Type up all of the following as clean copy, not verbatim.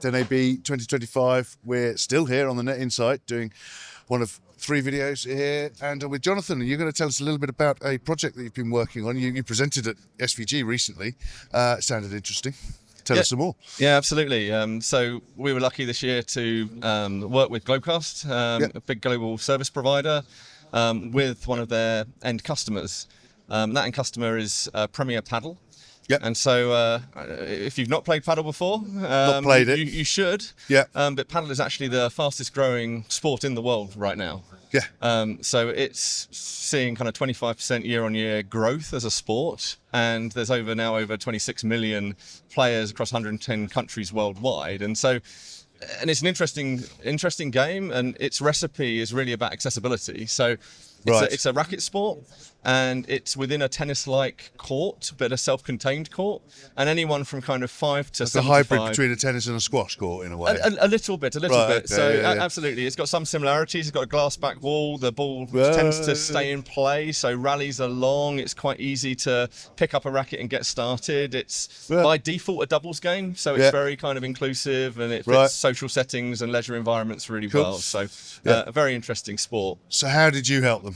NAB 2025. We're still here on the Net Insight doing one of 3 videos here, and with Jonathan, you're going to tell us a little bit about a project that you've been working on. You presented at SVG recently. It sounded interesting. Tell us some more. Yeah, absolutely. So we were lucky this year to work with Globecast, a big global service provider, with one of their end customers. That end customer is Premier Padel. Yep. And so if you've not played paddle before, not played it. You should. Yeah. But paddle is actually the fastest growing sport in the world right now. Yeah. So it's seeing kind of 25% year-on-year growth as a sport, and there's now over 26 million players across 110 countries worldwide. And it's an interesting game, and its recipe is really about accessibility. So it's a racket sport, and it's within a tennis-like court, but a self-contained court, and anyone from kind of 5 to 75. It's a hybrid between a tennis and a squash court in a way. A little bit. Okay, So absolutely, it's got some similarities. It's got a glass back wall. The ball tends to stay in play, so rallies are long. It's quite easy to pick up a racket and get started. It's by default a doubles game, so it's very kind of inclusive, and it fits social settings and leisure environments really well. So a very interesting sport. So how did you help them?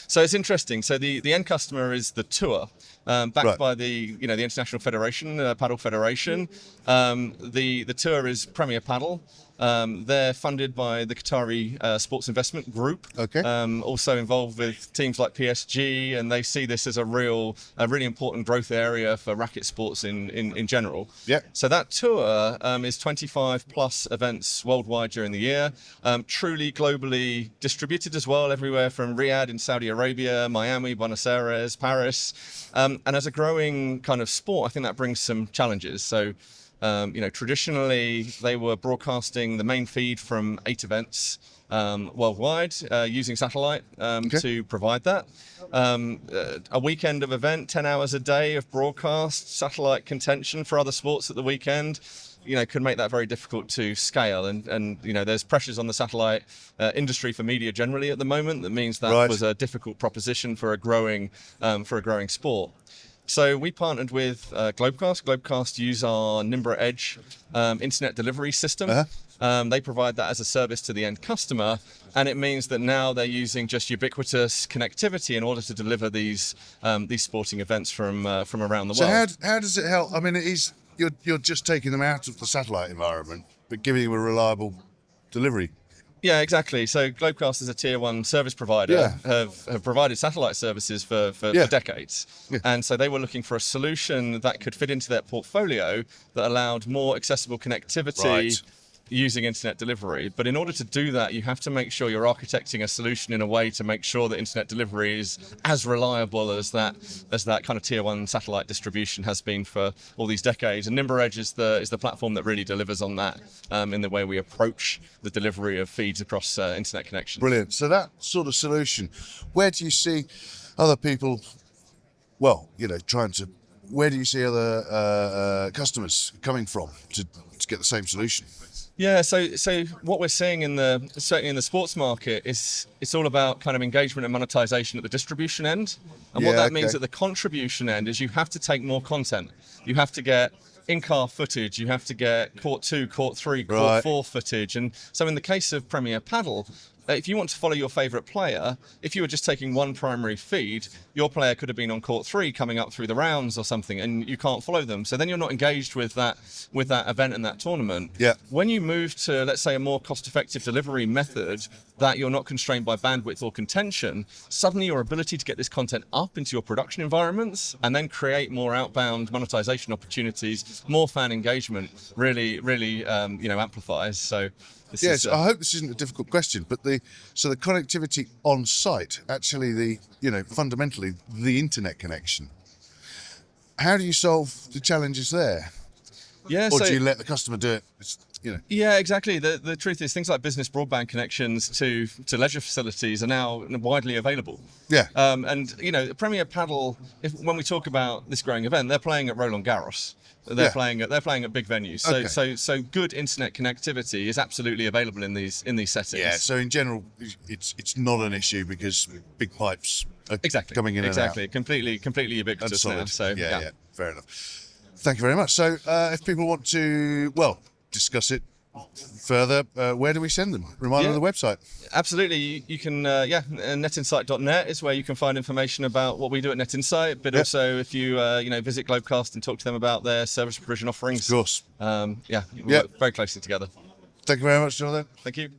So it's interesting. So the end customer is the tour, backed by the International Federation, Padel Federation. The tour is Premier Padel. They're funded by the Qatar Sports Investment Group. Okay. Also involved with teams like PSG, and they see this as a really important growth area for racket sports in general. Yeah. So that tour is 25 plus events worldwide during the year, truly globally distributed as well, everywhere from Riyadh in Saudi Arabia, Miami, Buenos Aires, Paris. And as a growing kind of sport, I think that brings some challenges. So traditionally they were broadcasting the main feed from 8 events worldwide using satellite to provide that. A weekend of event, 10 hours a day of broadcast, satellite contention for other sports at the weekend, could make that very difficult to scale. And there's pressures on the satellite industry for media generally at the moment that means that was a difficult proposition for a growing sport. So we partnered with Globecast. Globecast use our Nimbra Edge internet delivery system. They provide that as a service to the end customer, and it means that now they're using just ubiquitous connectivity in order to deliver these sporting events from around the world. So how does it help? I mean, you're just taking them out of the satellite environment, but giving them a reliable delivery. Yeah, exactly. So Globecast is a tier 1 service provider, have provided satellite services for decades. Yeah. And so they were looking for a solution that could fit into their portfolio that allowed more accessible connectivity using internet delivery. But in order to do that, you have to make sure you're architecting a solution in a way to make sure that internet delivery is as reliable as that kind of tier 1 satellite distribution has been for all these decades. And Nimbra Edge is the platform that really delivers on that in the way we approach the delivery of feeds across internet connections. Brilliant. So that sort of solution, where do you see other people, where do you see other customers coming from to get the same solution? Yeah, so what we're seeing certainly in the sports market is it's all about kind of engagement and monetization at the distribution end. And what that means at the contribution end is you have to take more content. You have to get in-car footage, you have to get court 2, court 3, court 4 footage. And so in the case of Premier Padel, if you want to follow your favourite player, if you were just taking one primary feed, your player could have been on court 3 coming up through the rounds or something, and you can't follow them. So then you're not engaged with that event and that tournament. Yeah. When you move to, let's say, a more cost-effective delivery method that you're not constrained by bandwidth or contention, suddenly your ability to get this content up into your production environments and then create more outbound monetization opportunities, more fan engagement, really amplifies. So. I hope this isn't a difficult question, but the connectivity on site, actually fundamentally the internet connection. How do you solve the challenges there? Yeah, or do you let the customer do it? Yeah, exactly. The truth is things like business broadband connections to leisure facilities are now widely available. Yeah. And Premier Padel, when we talk about this growing event, they're playing at Roland Garros. They're playing at big venues. So good internet connectivity is absolutely available in these settings. Yeah. So in general, it's not an issue because big pipes are coming in and out. Exactly. Completely ubiquitous now. So yeah, fair enough. Thank you very much. So if people want to discuss it further, where do we send them? Remind them of the website. Absolutely. You can, netinsight.net is where you can find information about what we do at NetInsight, but also if you, visit Globecast and talk to them about their service provision offerings. Of course. We work very closely together. Thank you very much, Jonathan. Thank you.